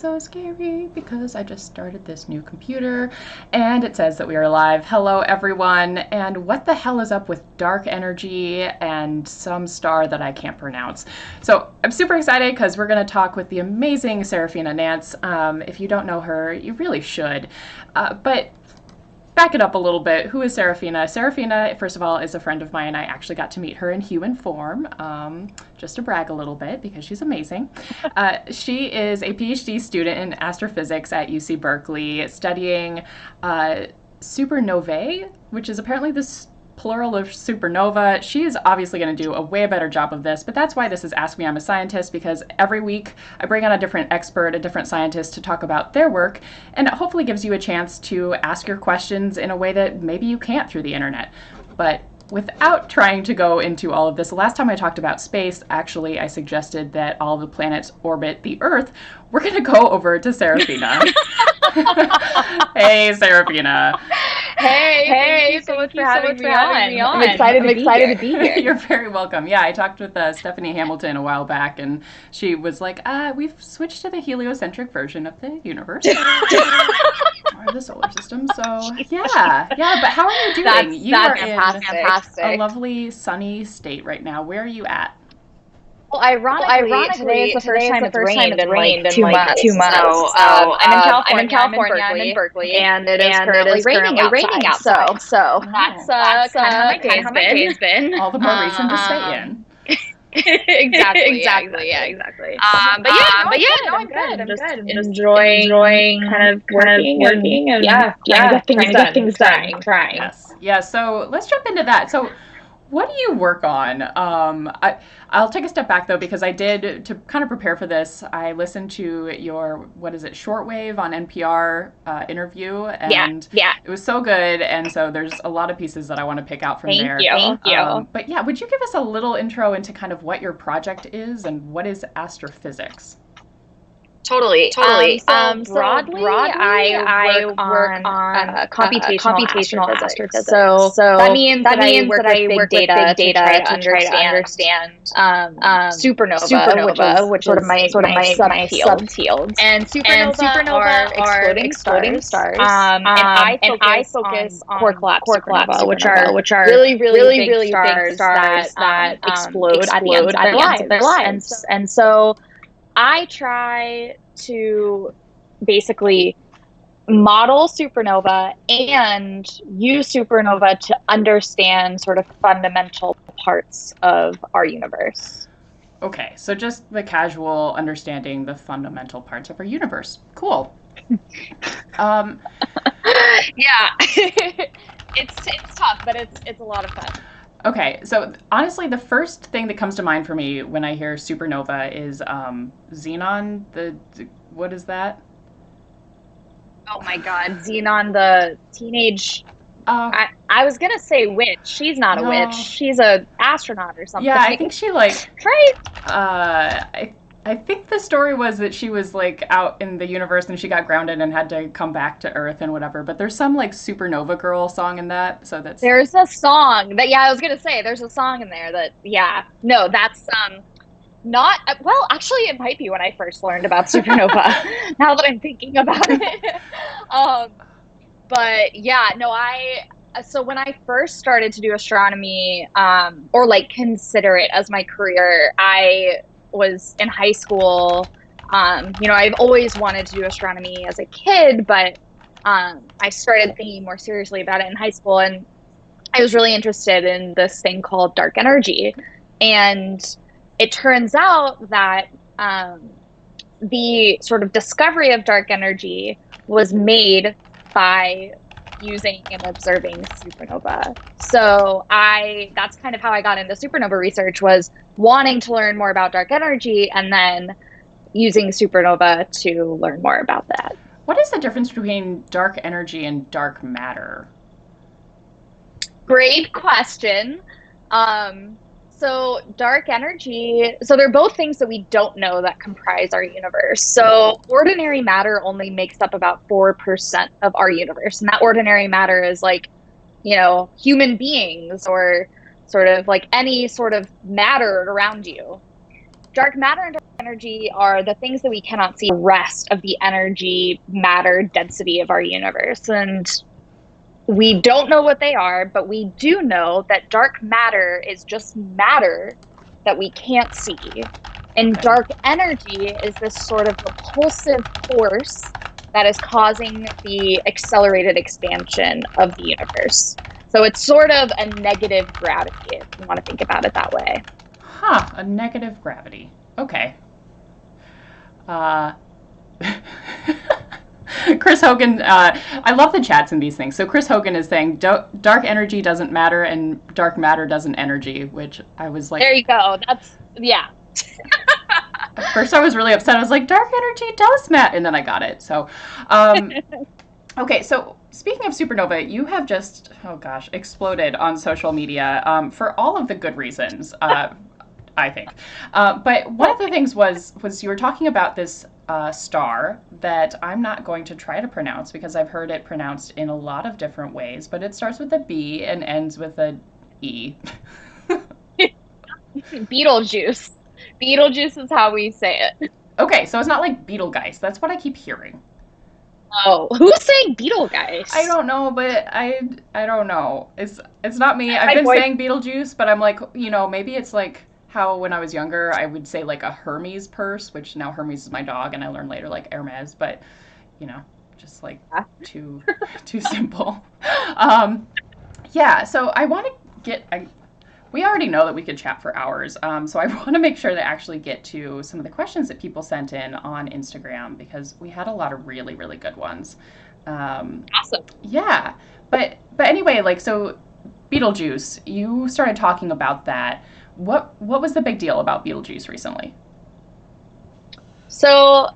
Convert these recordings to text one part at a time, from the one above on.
So scary because I just started this new computer and it says that we are live. Hello everyone, and what the hell is up with dark energy and some star that I can't pronounce? So I'm super excited because we're going to talk with the amazing Sarafina Nance. If you don't know her, you really should. But back it up a little bit. Who is Sarafina? Sarafina, first of all, is a friend of mine. I actually got to meet her in human form, just to brag a little bit because she's amazing. She is a PhD student in astrophysics at UC Berkeley, studying supernovae, which is apparently this plural of supernova. She is obviously going to do a way better job of this, but that's why this is Ask Me I'm a Scientist, because every week I bring on a different expert, a different scientist to talk about their work, and it hopefully gives you a chance to ask your questions in a way that maybe you can't through the internet. But without trying to go into all of this, the last time I talked about space, actually I suggested that all the planets orbit the Earth. We're going to go over to Sarafina. Hey, Sarafina. Hey, thank you so much for having me on. I'm excited to be here. You're very welcome. Yeah, I talked with Stephanie Hamilton a while back, and she was like, we've switched to the heliocentric version of the universe. Or the solar system. So, yeah. But how are you doing? You are fantastic. In a lovely, sunny state right now. Where are you at? Well, ironically, today is the first time it's rained in like 2 months. So, I'm in California. I'm in Berkeley, and it is currently raining outside. So that's kind of how my day has been. All the more reason to stay in. Exactly. But I'm good. I'm just enjoying kind of working and trying to get things done. Trying. Yes. So let's jump into that. So, what do you work on? I'll take a step back though, because I did, to kind of prepare for this, I listened to your, Shortwave on NPR interview, and it was so good, and so there's a lot of pieces that I want to pick out from there. Thank you. But yeah, would you give us a little intro into kind of what your project is and what is astrophysics? Totally. So broadly, I work on computational astrophysics. So that means that I work with big data to try to understand supernova, which is sort of my subfield. And supernova are exploding stars. And I focus on core collapse supernova, which are really big stars that explode at the end of their lives. And so I try to basically model supernova and use supernova to understand sort of fundamental parts of our universe. Okay, so just the casual understanding the fundamental parts of our universe. Cool. Yeah, it's tough, but it's a lot of fun. Okay, so honestly, the first thing that comes to mind for me when I hear supernova is Xenon. What is that? Oh my God, Xenon, the teenage. I was gonna say witch. She's not a witch. She's an astronaut or something. Yeah, I think she right. I think the story was that she was like out in the universe and she got grounded and had to come back to Earth and whatever. But there's some like Supernova Girl song in that, so that's. There's a song that I was gonna say. There's a song in there that that's not well. Actually, it might be when I first learned about supernova. Now that I'm thinking about it, but yeah, no, So when I first started to do astronomy, or like consider it as my career, I was in high school. I've always wanted to do astronomy as a kid, but I started thinking more seriously about it in high school, and I was really interested in this thing called dark energy. And it turns out that the sort of discovery of dark energy was made by using and observing supernova. So that's kind of how I got into supernova research, was wanting to learn more about dark energy and then using supernova to learn more about that. What is the difference between dark energy and dark matter? Great question. So dark energy, so they're both things that we don't know that comprise our universe. So ordinary matter only makes up about 4% of our universe. And that ordinary matter is like, human beings or sort of like any sort of matter around you. Dark matter and dark energy are the things that we cannot see, the rest of the energy matter density of our universe. And we don't know what they are, but we do know that dark matter is just matter that we can't see. And dark energy is this sort of repulsive force that is causing the accelerated expansion of the universe. So it's sort of a negative gravity, if you want to think about it that way. Huh, a negative gravity. Okay. Chris Hogan, I love the chats in these things. So Chris Hogan is saying dark energy doesn't matter and dark matter doesn't energy, which I was like... There you go. That's, yeah. At first I was really upset. I was like, dark energy does matter. And then I got it. So, okay, so speaking of supernova, you have just, oh gosh, exploded on social media for all of the good reasons, I think. But one of the things was you were talking about this star that I'm not going to try to pronounce because I've heard it pronounced in a lot of different ways, but it starts with a B and ends with a E. Beetlejuice. Beetlejuice is how we say it. Okay, so it's not like Beetlejuice. That's what I keep hearing. Oh, who's saying Beetlejuice? I don't know, but I don't know. It's not me. I've been saying Beetlejuice, but I'm like, you know, maybe it's like how when I was younger I would say like a Hermes purse, which now Hermes is my dog, and I learned later like Hermes, but you know, just like too simple. Yeah, so I want to get. We already know that we could chat for hours, so I want to make sure to actually get to some of the questions that people sent in on Instagram because we had a lot of really, really good ones. Awesome. Yeah, but anyway, like, so Beetlejuice, you started talking about that. What was the big deal about Beetlejuice recently? So,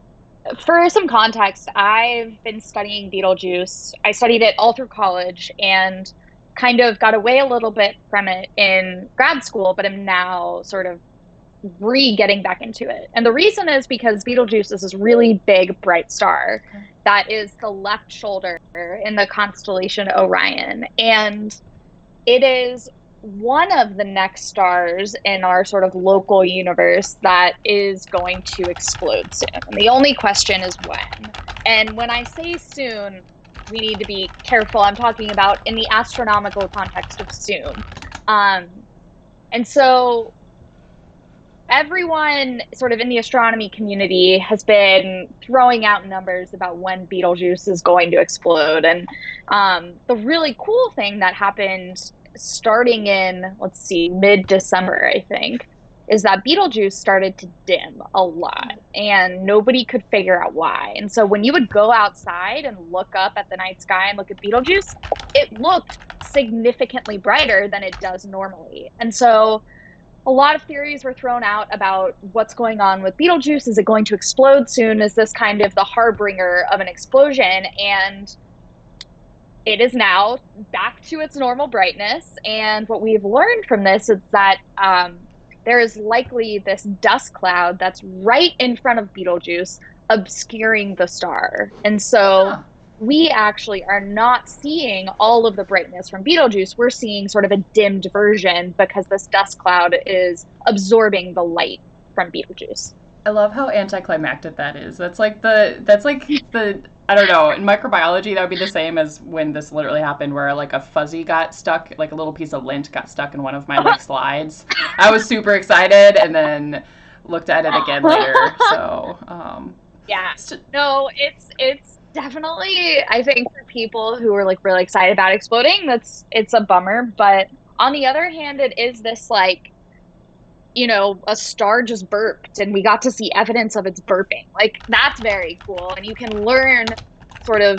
for some context, I've been studying Beetlejuice. I studied it all through college and kind of got away a little bit from it in grad school, but am now sort of getting back into it. And the reason is because Beetlejuice is this really big, bright star that is the left shoulder in the constellation Orion. And it is one of the next stars in our sort of local universe that is going to explode soon. And the only question is when. And when I say soon, we need to be careful. I'm talking about in the astronomical context of soon. And so everyone sort of in the astronomy community has been throwing out numbers about when Beetlejuice is going to explode. And the really cool thing that happened starting in, let's see, mid-December, I think, is that Beetlejuice started to dim a lot and nobody could figure out why. And so when you would go outside and look up at the night sky and look at Beetlejuice, it looked significantly brighter than it does normally. And so a lot of theories were thrown out about what's going on with Beetlejuice. Is it going to explode soon? Is this kind of the harbinger of an explosion? And it is now back to its normal brightness. And what we've learned from this is that there is likely this dust cloud that's right in front of Beetlejuice obscuring the star. And so we actually are not seeing all of the brightness from Beetlejuice. We're seeing sort of a dimmed version because this dust cloud is absorbing the light from Beetlejuice. I love how anticlimactic that is. That's like the I don't know, in microbiology that would be the same as when this literally happened where like a fuzzy got stuck, like a little piece of lint got stuck in one of my like slides. I was super excited and then looked at it again later. So yeah. No, it's definitely, I think for people who are like really excited about exploding, it's a bummer. But on the other hand, it is this like, you know, a star just burped and we got to see evidence of its burping. Like, that's very cool. And you can learn sort of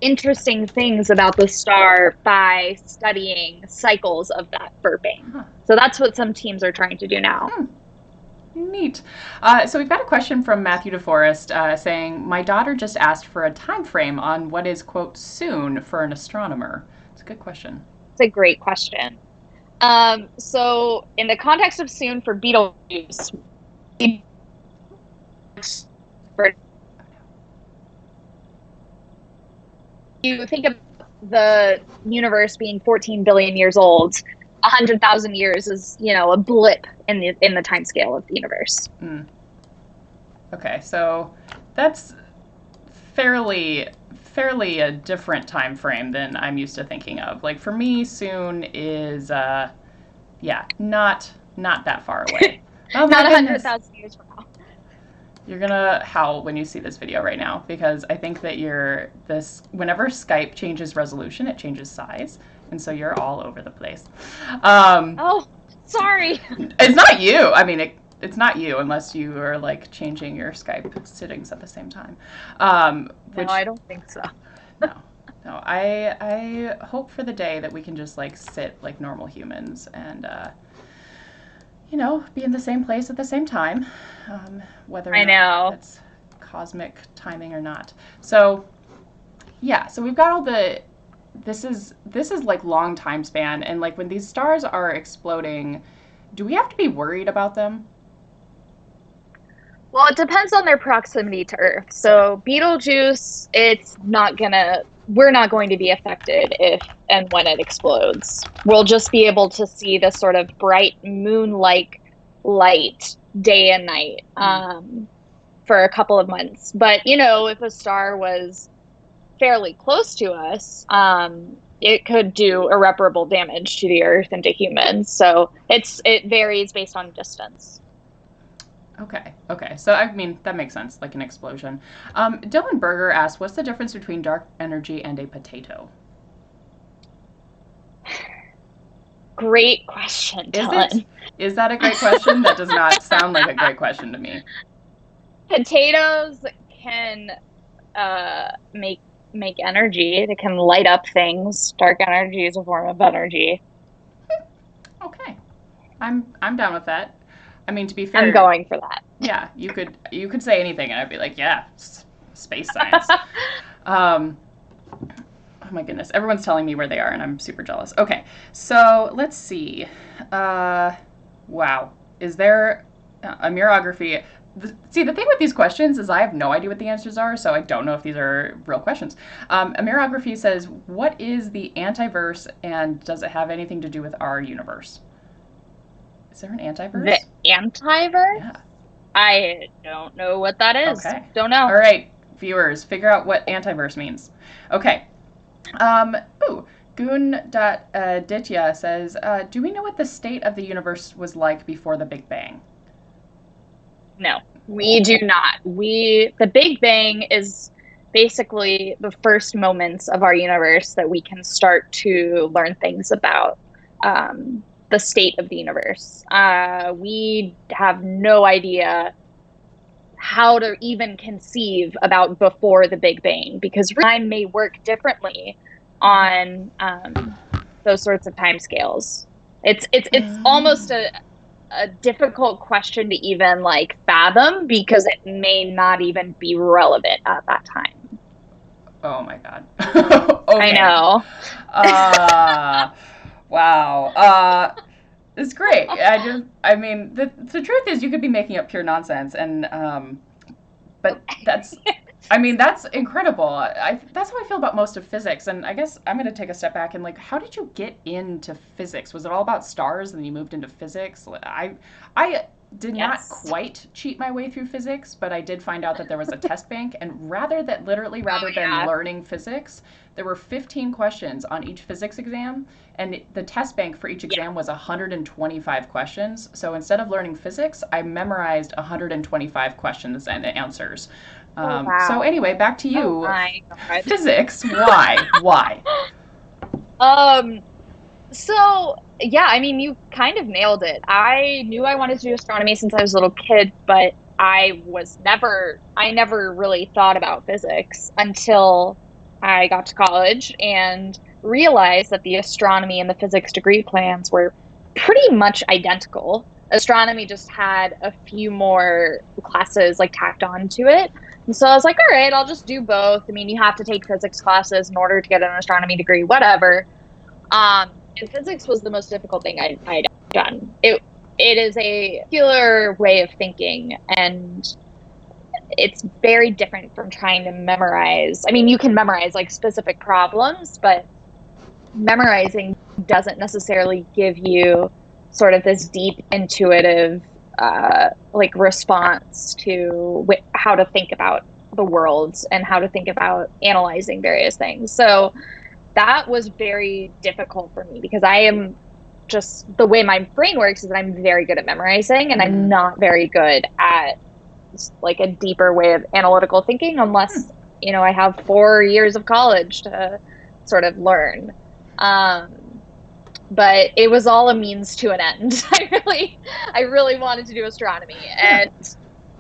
interesting things about the star by studying cycles of that burping. So that's what some teams are trying to do now. Neat. So we've got a question from Matthew DeForest saying, my daughter just asked for a time frame on what is, quote, soon for an astronomer. It's a good question. It's a great question. So in the context of soon for Beetlejuice, you think of the universe being 14 billion years old, 100,000 years is, you know, a blip in the time scale of the universe. Okay, so that's fairly a different time frame than I'm used to thinking of. Like for me, soon is not that far away. Oh my Not goodness. 100,000 years from now. You're gonna howl when you see this video right now because I think that whenever Skype changes resolution, it changes size, and so you're all over the place. Oh, sorry. It's not you. I mean, it's not you unless you are like changing your Skype settings at the same time. No, I don't think so. No. I hope for the day that we can just like sit like normal humans and be in the same place at the same time, whether or not that's cosmic timing or not. So yeah, so we've got all this is like long time span, and like when these stars are exploding, do we have to be worried about them? Well, it depends on their proximity to Earth. So Beetlejuice, we're not going to be affected if and when it explodes. We'll just be able to see this sort of bright moon-like light day and night for a couple of months. But, if a star was fairly close to us, it could do irreparable damage to the Earth and to humans. So it varies based on distance. Okay. So, I mean, that makes sense, like an explosion. Dylan Berger asked, what's the difference between dark energy and a potato? Great question, Dylan. Is that a great question? That does not sound like a great question to me. Potatoes can make energy. They can light up things. Dark energy is a form of energy. Okay. I'm down with that. I mean, to be fair, I'm going for that. Yeah, you could say anything, and I'd be like, yeah, space science. Oh my goodness, everyone's telling me where they are, and I'm super jealous. Okay, so let's see. Wow, is there a mirrorography? See, the thing with these questions is I have no idea what the answers are, so I don't know if these are real questions. A mirrorography says, what is the antiverse, and does it have anything to do with our universe? Is there an antiverse? The antiverse? Yeah. I don't know what that is. Okay. Don't know. All right, viewers, figure out what antiverse means. Okay. Goon.Ditya says, do we know what the state of the universe was like before the Big Bang? No, we do not. The Big Bang is basically the first moments of our universe that we can start to learn things about the state of the universe. We have no idea how to even conceive about before the Big Bang, because time may work differently on those sorts of timescales. It's almost a difficult question to even like fathom, because it may not even be relevant at that time. Oh my God. Okay. I know. Wow. It's great. I mean, the truth is you could be making up pure nonsense, and but that's incredible. That's how I feel about most of physics, and I guess I'm going to take a step back and like, how did you get into physics? Was it all about stars and then you moved into physics? I did not quite cheat my way through physics, but I did find out that there was a test bank, and rather than learning physics, there were 15 questions on each physics exam, and the test bank for each exam was 125 questions. So instead of learning physics, I memorized 125 questions and answers. Wow. So anyway, back to you. Oh my God. Physics, why? So, yeah, I mean, you kind of nailed it. I knew I wanted to do astronomy since I was a little kid, but I never really thought about physics until I got to college and realized that the astronomy and the physics degree plans were pretty much identical. Astronomy just had a few more classes like tacked on to it. And so I was like, all right, I'll just do both. I mean, you have to take physics classes in order to get an astronomy degree, whatever. And physics was the most difficult thing I'd done. It is a particular way of thinking, and it's very different from trying to memorize. I mean, you can memorize like specific problems, but memorizing doesn't necessarily give you sort of this deep intuitive like response to how to think about the world and how to think about analyzing various things. So that was very difficult for me because I am just, the way my brain works is that I'm very good at memorizing and I'm not very good at like a deeper way of analytical thinking unless, you know, I have 4 years of college to sort of learn. But it was all a means to an end. I really wanted to do astronomy. And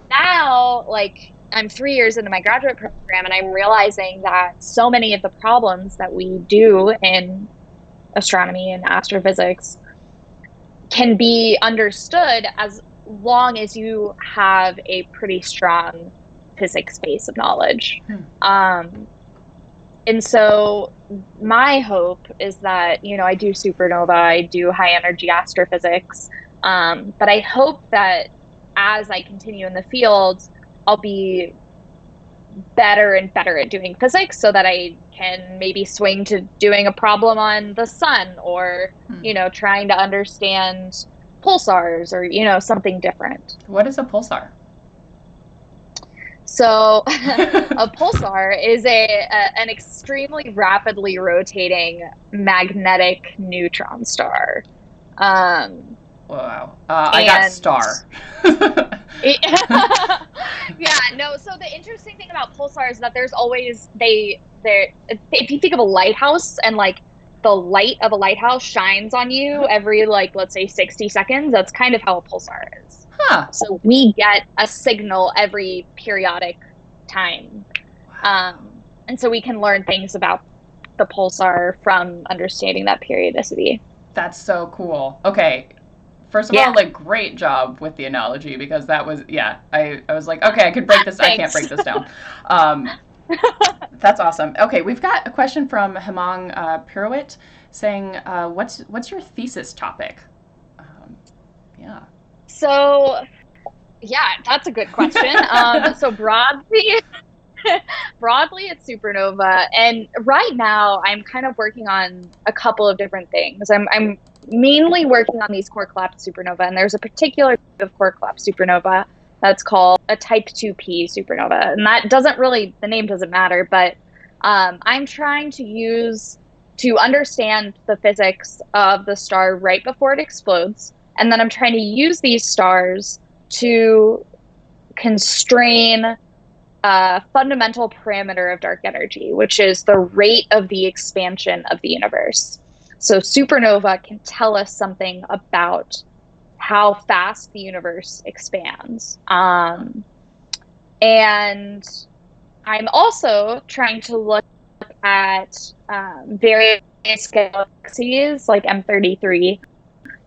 now, like, I'm 3 years into my graduate program and I'm realizing that so many of the problems that we do in astronomy and astrophysics can be understood as long as you have a pretty strong physics base of knowledge. And so my hope is that, you know, I do supernova, I do high energy astrophysics, but I hope that as I continue in the field, I'll be better and better at doing physics so that I can maybe swing to doing a problem on the sun or, you know, trying to understand pulsars or, you know, something different. What is a pulsar? So a pulsar is an extremely rapidly rotating magnetic neutron star. Wow. I got star. Yeah, no, so the interesting thing about pulsars is that there's always, if you think of a lighthouse and like the light of a lighthouse shines on you every, like, let's say 60 seconds, that's kind of how a pulsar is. So we get a signal every periodic time. And so we can learn things about the pulsar from understanding that periodicity. That's so cool. Okay. First of all, like, great job with the analogy, because that was, I was like, okay, I could break this. I can't break this down. That's awesome. Okay, we've got a question from Hemang Pirouet saying, what's your thesis topic? So, that's a good question. So broadly, it's supernova. And right now I'm kind of working on a couple of different things. I'm mainly working on these core collapse supernova, and there's a particular type of core collapse supernova that's called a type 2p supernova. And that doesn't really, the name doesn't matter, but I'm trying to understand the physics of the star right before it explodes. And then I'm trying to use these stars to constrain a fundamental parameter of dark energy, which is the rate of the expansion of the universe. So supernova can tell us something about how fast the universe expands. And I'm also trying to look at various galaxies like M33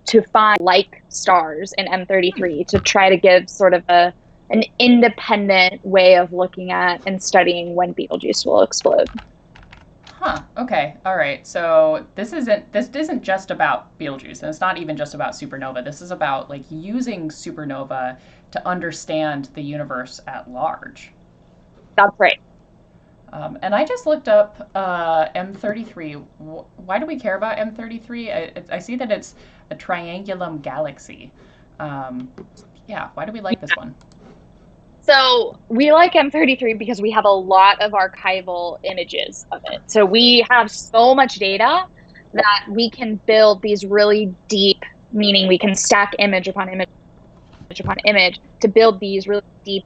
to find like stars in M33 to try to give sort of an independent way of looking at and studying when Beetlejuice will explode. Okay. All right. So this isn't just about Beetlejuice, and it's not even just about supernova. This is about, like, using supernova to understand the universe at large. That's right. And I just looked up M33. Why do we care about M33? I see that it's a triangulum galaxy. Why do we like this one? So we like M33 because we have a lot of archival images of it. So we have so much data that we can build these really deep, meaning we can stack image upon image upon image to build these really deep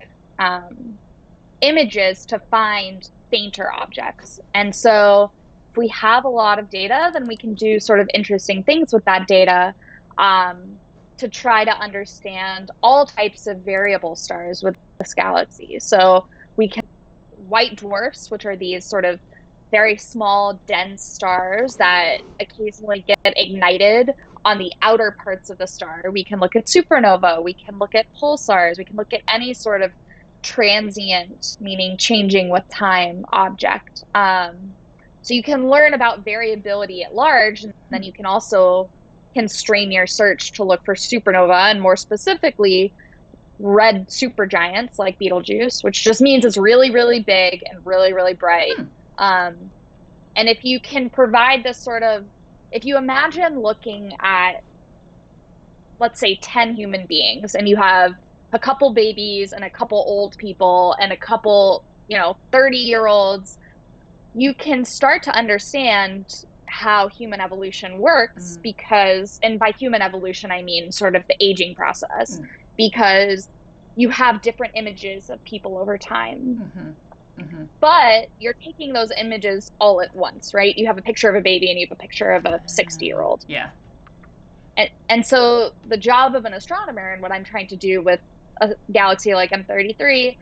images to find fainter objects. And so if we have a lot of data, then we can do sort of interesting things with that data to try to understand all types of variable stars with this galaxy. So we can white dwarfs, which are these sort of very small, dense stars that occasionally get ignited on the outer parts of the star. We can look at supernova, we can look at pulsars, we can look at any sort of transient, meaning changing with time object. So you can learn about variability at large, and then you can also constrain your search to look for supernova, and more specifically, red supergiants like Beetlejuice, which just means it's really, really big and really, really bright. And if you can provide this sort of, if you imagine looking at let's say 10 human beings, and you have a couple babies and a couple old people and a couple, 30-year-olds, you can start to understand how human evolution works because, and by human evolution, I mean sort of the aging process, because you have different images of people over time. But you're taking those images all at once, right? You have a picture of a baby and you have a picture of a 60-year-old. Yeah. And so the job of an astronomer, and what I'm trying to do with a galaxy like M33,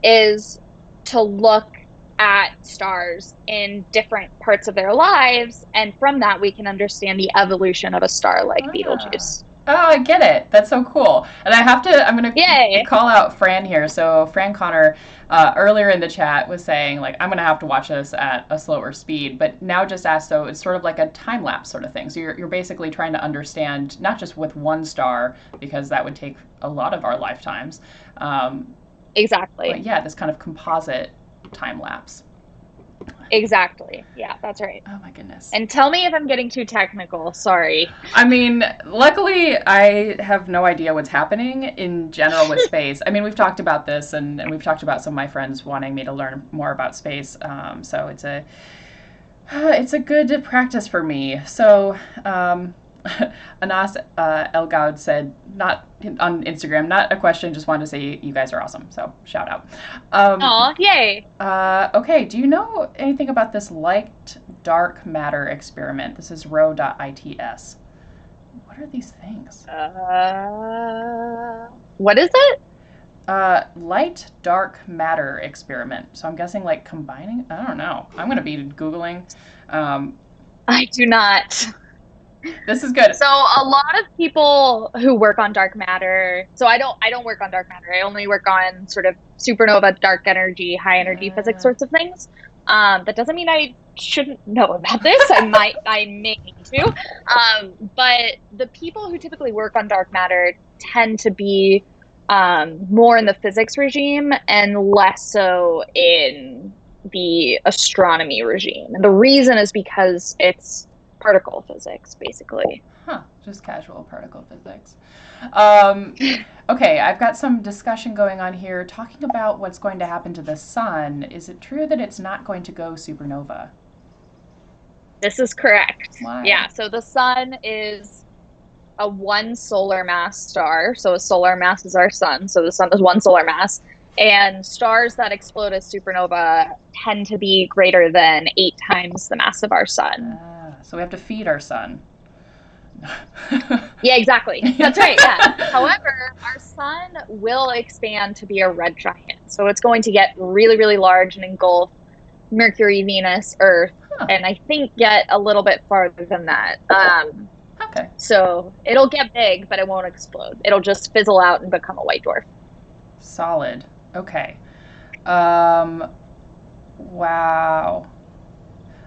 is to look at stars in different parts of their lives, and from that we can understand the evolution of a star like Beetlejuice. Oh, I get it. That's so cool. And I'm going to call out Fran here. So Fran Connor earlier in the chat was saying, like, I'm going to have to watch this at a slower speed, but now just asked, so it's sort of like a time lapse sort of thing. So you're basically trying to understand, not just with one star, because that would take a lot of our lifetimes. Exactly. But yeah, this kind of composite time lapse. Exactly. Yeah, that's right. Oh my goodness. And tell me if I'm getting too technical. Sorry. I mean, luckily, I have no idea what's happening in general with space. I mean, we've talked about this, and we've talked about some of my friends wanting me to learn more about space. So it's a good practice for me. So Anas Elgaud said, not on Instagram, not a question, just wanted to say you guys are awesome. So shout out. Aw, yay. Okay, do you know anything about this light dark matter experiment? This is rho.its. What are these things? What is it? Light dark matter experiment. So I'm guessing like combining, I don't know. I'm going to be Googling. I do not. This is good. So a lot of people who work on dark matter, so I don't work on dark matter. I only work on sort of supernova, dark energy, high energy physics sorts of things. That doesn't mean I shouldn't know about this. I may need to. But the people who typically work on dark matter tend to be more in the physics regime and less so in the astronomy regime. And the reason is because it's particle physics, basically. Just casual particle physics. Okay, I've got some discussion going on here talking about what's going to happen to the sun. Is it true that it's not going to go supernova? This is correct. Why? Yeah, so the sun is a one solar mass star. So a solar mass is our sun. So the sun is one solar mass. And stars that explode as supernova tend to be greater than 8 times the mass of our sun. So we have to feed our sun. Yeah, exactly. That's right. Yeah. However, our sun will expand to be a red giant. So it's going to get really, really large and engulf Mercury, Venus, Earth, and I think get a little bit farther than that. Okay. So it'll get big, but it won't explode. It'll just fizzle out and become a white dwarf. Solid. Okay. Wow.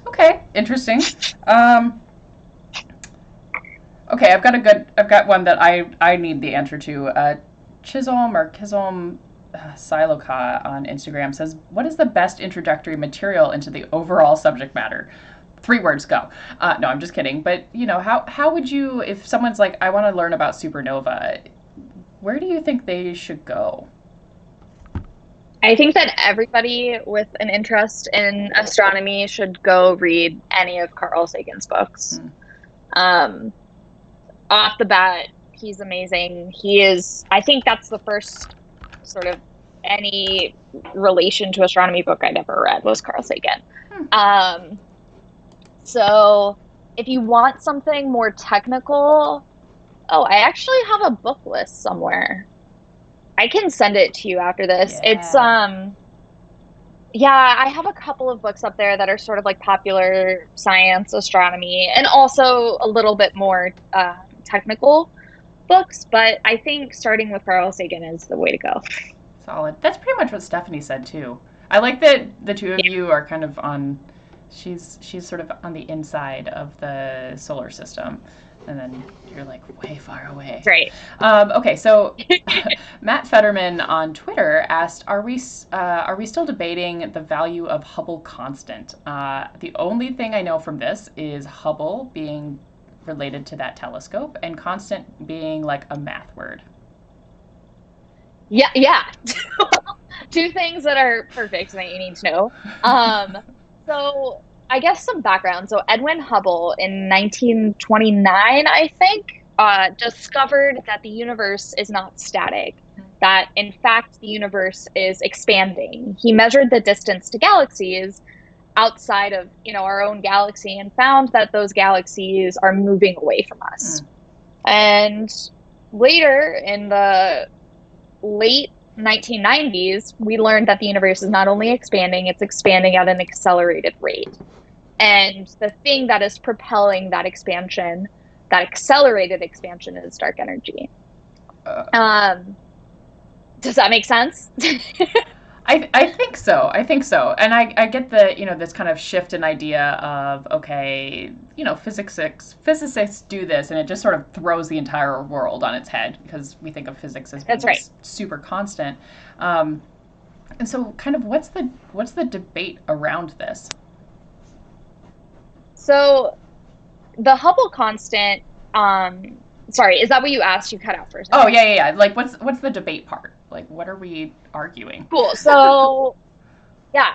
Okay, interesting. Okay, I've got one that I need the answer to. Chisholm Siloka on Instagram says, what is the best introductory material into the overall subject matter? 3 words, go. No, I'm just kidding. But, how would you, if someone's like, I want to learn about supernova, where do you think they should go? I think that everybody with an interest in astronomy should go read any of Carl Sagan's books. Off the bat, he's amazing. I think that's the first sort of any relation to astronomy book I'd ever read was Carl Sagan. So if you want something more technical, I actually have a book list somewhere. I can send it to you after this. Yeah. It's, I have a couple of books up there that are sort of like popular science, astronomy, and also a little bit more technical books. But I think starting with Carl Sagan is the way to go. Solid. That's pretty much what Stephanie said too. I like that the two of you are kind of on, she's sort of on the inside of the solar system. And then you're like way far away. Right. Okay, so Matt Fetterman on Twitter asked, are we still debating the value of Hubble Constant? The only thing I know from this is Hubble being related to that telescope, and constant being like a math word. Yeah. Two things that are perfect that you need to know. So I guess some background. So Edwin Hubble in 1929, I think, discovered that the universe is not static, that in fact the universe is expanding. He measured the distance to galaxies outside of, our own galaxy and found that those galaxies are moving away from us. And later, in the late 1990s, we learned that the universe is not only expanding, it's expanding at an accelerated rate. And the thing that is propelling that expansion, that accelerated expansion, is dark energy. Does that make sense? I think so. And I get the, this kind of shift in idea of, okay, physicists do this, and it just sort of throws the entire world on its head because we think of physics as being super constant. And so kind of what's the debate around this? So the Hubble constant, sorry, is that what you asked? You cut out for a second. Oh, yeah. Like, what's the debate part? Like, what are we arguing? Cool. So,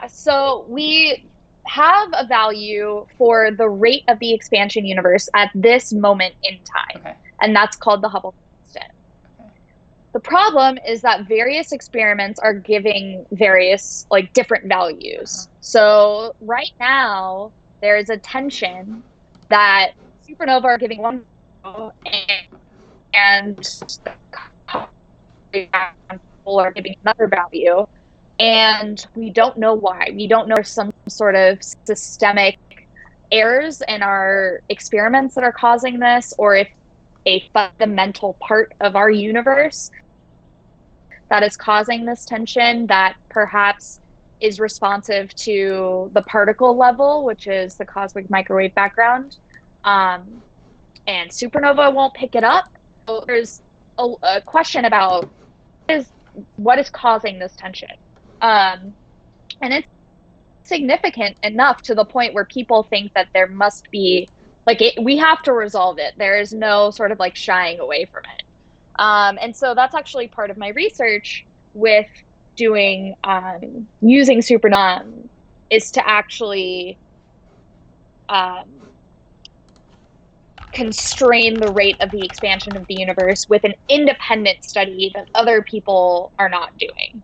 so we have a value for the rate of the expansion universe at this moment in time. Okay. And that's called the Hubble constant. Okay. The problem is that various experiments are giving various, different values. So right now, there is a tension that supernova are giving one and people are giving another value, and we don't know why. We don't know if there's some sort of systemic errors in our experiments that are causing this, or if a fundamental part of our universe that is causing this tension that perhaps is responsive to the particle level, which is the cosmic microwave background, and supernova won't pick it up. So there's a question about what is causing this tension, and it's significant enough to the point where people think that there must be we have to resolve it. There is no sort of shying away from it, and so that's actually part of my research with doing using supernova is to actually constrain the rate of the expansion of the universe with an independent study that other people are not doing.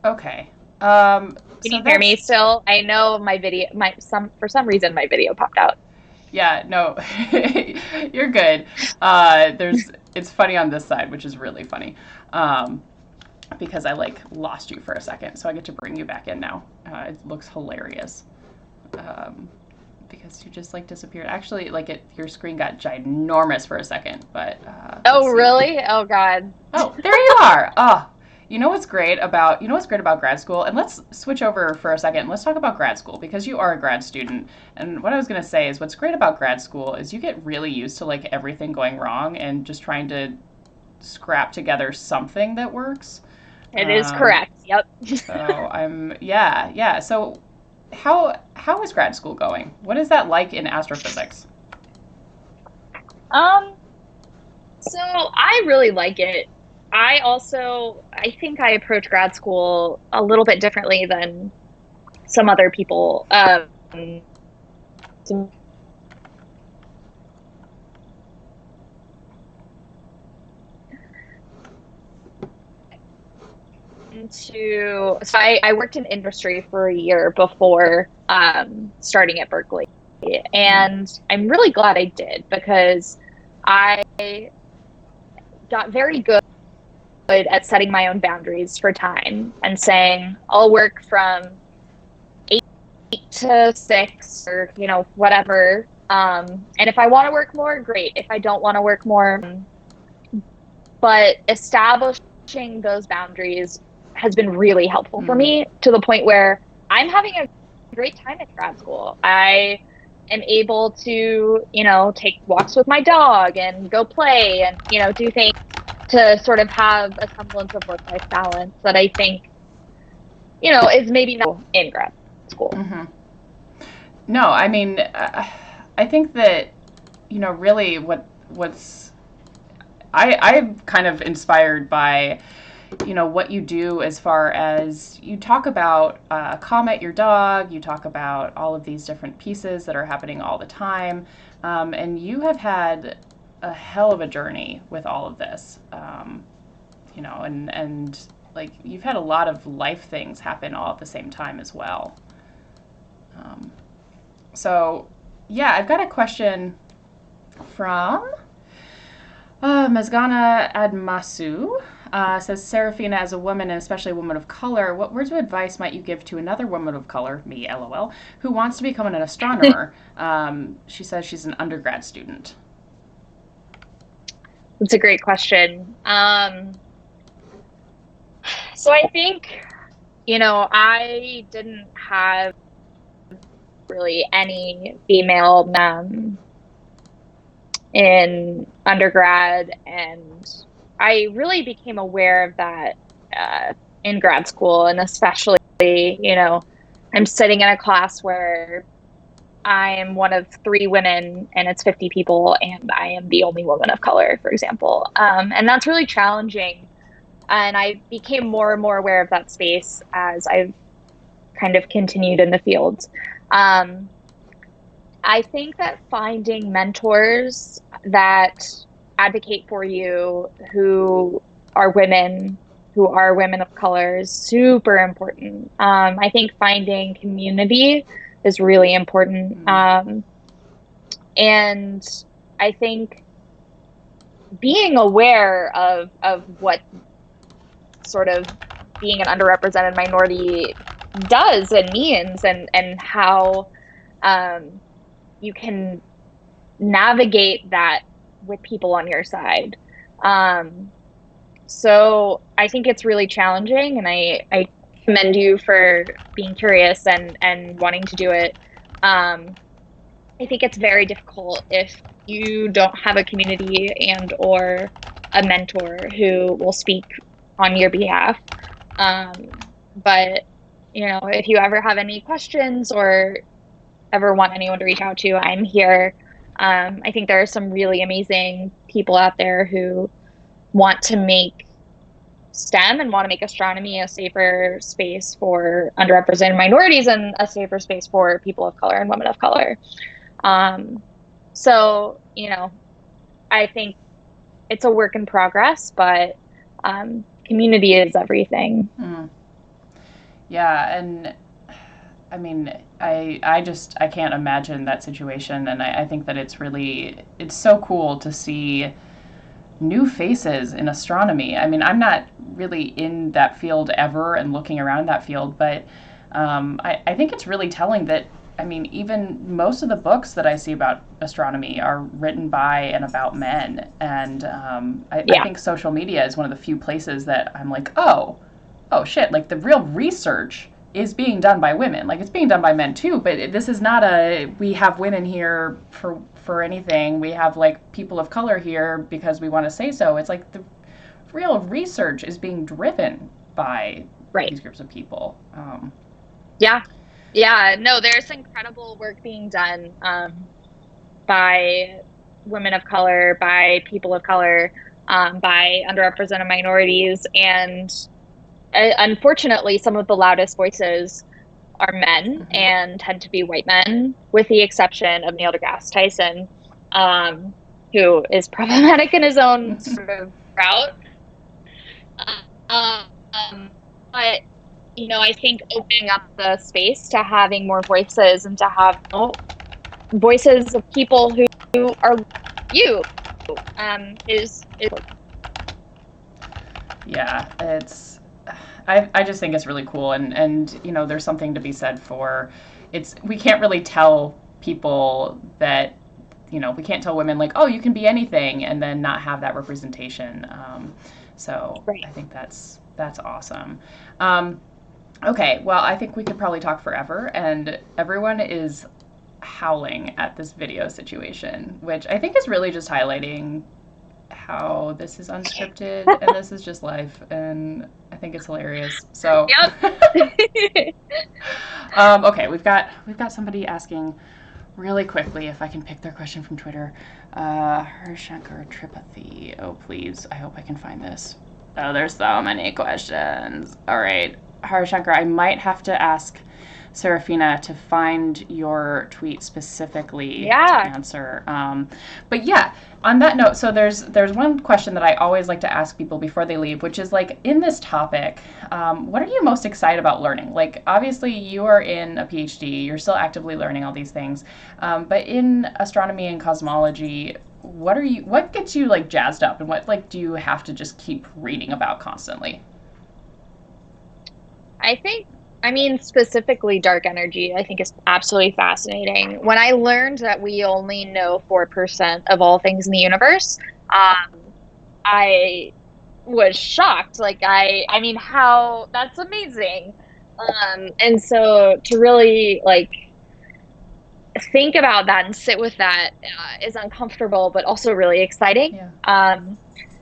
Okay. Can you hear me still? I know my video, for some reason my video popped out. Yeah, no, you're good. It's funny on this side, which is really funny. Because I lost you for a second, so I get to bring you back in now. It looks hilarious. Because you just disappeared. Actually, your screen got ginormous for a second, but oh really? Oh god. Oh, there you are. Oh, you know what's great about grad school? And let's switch over for a second. Let's talk about grad school, because you are a grad student. And what I was going to say is, what's great about grad school is you get really used to everything going wrong and just trying to scrap together something that works. It is correct. Yep. So So how is grad school going? What is that like in astrophysics? So I really like it. I think I approach grad school a little bit differently than some other people. I worked in industry for a year before starting at Berkeley, and I'm really glad I did, because I got very good at setting my own boundaries for time and saying I'll work from 8 to 6 or whatever, and if I want to work more, great. If I don't want to work more, but establishing those boundaries has been really helpful for me, to the point where I'm having a great time at grad school. I am able to, take walks with my dog and go play and, do things to sort of have a semblance of work-life balance that I think, is maybe not in grad school. Mm-hmm. No, I mean, I think that really I'm kind of inspired by, what you do as far as you talk about Comet, your dog, you talk about all of these different pieces that are happening all the time. And you have had a hell of a journey with all of this, and like you've had a lot of life things happen all at the same time as well. So, yeah, I've got a question from Mezgana Admasu. Says, Sarafina, as a woman, and especially a woman of color, what words of advice might you give to another woman of color, me, LOL, who wants to become an astronomer? She says she's an undergrad student. That's a great question. So I think, I didn't have really any female in undergrad, and I really became aware of that in grad school, and especially, I'm sitting in a class where I am one of 3 women and it's 50 people and I am the only woman of color, for example. And that's really challenging. And I became more and more aware of that space as I've kind of continued in the field. I think that finding mentors that advocate for you who are women of color is super important. I think finding community is really important. And I think being aware of what sort of being an underrepresented minority does and means, and how you can navigate that with people on your side. So I think it's really challenging, and I commend you for being curious and wanting to do it. I think it's very difficult if you don't have a community and or a mentor who will speak on your behalf. But if you ever have any questions or ever want anyone to reach out to, I'm here. I think there are some really amazing people out there who want to make STEM and want to make astronomy a safer space for underrepresented minorities and a safer space for people of color and women of color. So, I think it's a work in progress, but community is everything. Yeah, and I mean, I can't imagine that situation, and I think that it's so cool to see new faces in astronomy. I mean, I'm not really in that field ever and looking around that field, but I think it's really telling that, even most of the books that I see about astronomy are written by and about men. And I think social media is one of the few places that I'm like, oh shit, like the real research is being done by women. Like, it's being done by men too, but this is not we have women here for anything. We have like people of color here because we want to say so. It's like the real research is being driven by these groups of people. No, there's incredible work being done by women of color, by people of color, by underrepresented minorities, and unfortunately, some of the loudest voices are men and tend to be white men, with the exception of Neil deGrasse Tyson, who is problematic in his own sort of route. But I think opening up the space to having more voices and to have voices of people who are you is. Yeah, I just think it's really cool, and there's something to be said for we can't really tell people that we can't tell women like, oh, you can be anything, and then not have that representation. So I think that's awesome. Okay, well, I think we could probably talk forever, and everyone is howling at this video situation, which I think is really just highlighting how this is unscripted and this is just life, and I think it's hilarious. So okay, we've got somebody asking, really quickly, if I can pick their question from Twitter. Harshankar Tripathi. Oh, please. I hope I can find this. Oh, there's so many questions. All right. Harshankar, I might have to ask Sarafina to find your tweet specifically to answer. But yeah, on that note, so there's one question that I always like to ask people before they leave, which is like, in this topic, what are you most excited about learning? Like, obviously you are in a PhD, you're still actively learning all these things, but in astronomy and cosmology, what gets you like jazzed up, and what like do you have to just keep reading about constantly? I mean, specifically dark energy, I think is absolutely fascinating. When I learned that we only know 4% of all things in the universe, I was shocked. Like, I mean, how, that's amazing. And so to really, like, think about that and sit with that is uncomfortable, but also really exciting. Yeah.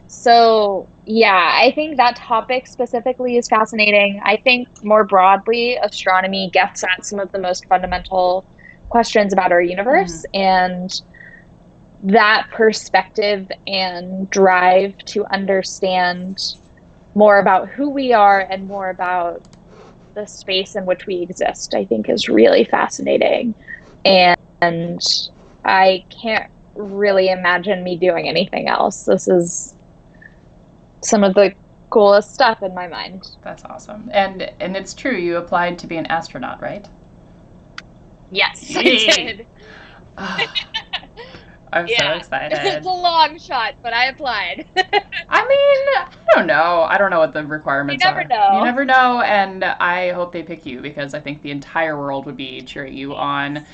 So yeah, I think that topic specifically is fascinating. I think more broadly, astronomy gets at some of the most fundamental questions about our universe, and that perspective and drive to understand more about who we are and more about the space in which we exist, I think is really fascinating. And I can't really imagine me doing anything else. This is some of the coolest stuff in my mind. That's awesome. And it's true, you applied to be an astronaut, right? Yes, I did. I'm so excited. It's a long shot, but I applied. I mean, I don't know. I don't know what the requirements are. You never know. You never know, and I hope they pick you, because I think the entire world would be cheering you on.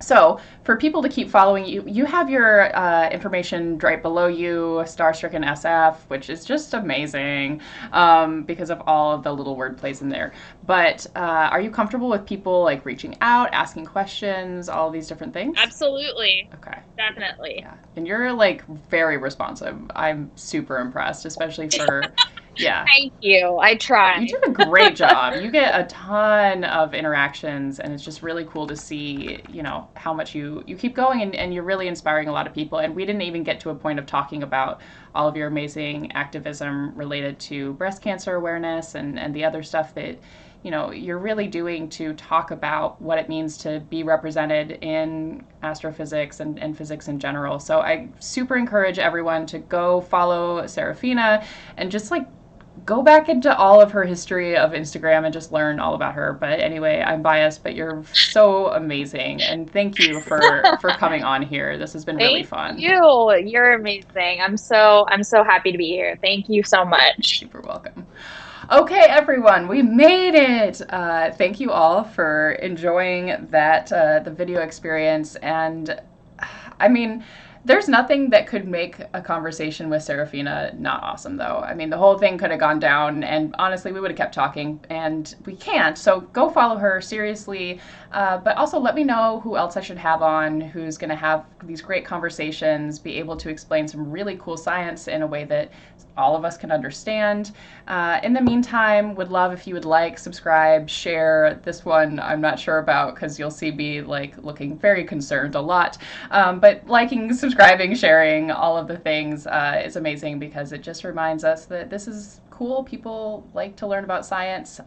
So for people to keep following you, you have your information right below you, Starstricken SF, which is just amazing because of all of the little word plays in there. But are you comfortable with people like reaching out, asking questions, all these different things? Absolutely. Okay. Definitely. Yeah. And you're like very responsive. I'm super impressed, especially for... Yeah. Thank you. I try. You do a great job. You get a ton of interactions, and it's just really cool to see, you know, how much you keep going, and you're really inspiring a lot of people. And we didn't even get to a point of talking about all of your amazing activism related to breast cancer awareness and the other stuff that, you know, you're really doing to talk about what it means to be represented in astrophysics and physics in general. So I super encourage everyone to go follow Sarafina and just like go back into all of her history of Instagram and just learn all about her. But anyway, I'm biased, but you're so amazing. And thank you for coming on here. This has been really fun. Thank you. You're amazing. I'm so happy to be here. Thank you so much. Super welcome. Okay, everyone, we made it. Thank you all for enjoying that, the video experience. And I mean, there's nothing that could make a conversation with Sarafina not awesome, though. I mean, the whole thing could have gone down, and honestly, we would have kept talking, and we can't. So go follow her, seriously. But also let me know who else I should have on, who's going to have these great conversations, be able to explain some really cool science in a way that all of us can understand. In the meantime, would love if you would like, subscribe, share. This one I'm not sure about because you'll see me like looking very concerned a lot. But liking, subscribing, sharing, all of the things is amazing because it just reminds us that this is cool. People like to learn about science.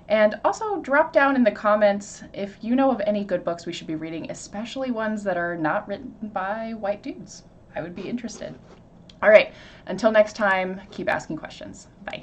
And also drop down in the comments if you know of any good books we should be reading, especially ones that are not written by white dudes. I would be interested. All right, until next time, keep asking questions. Bye.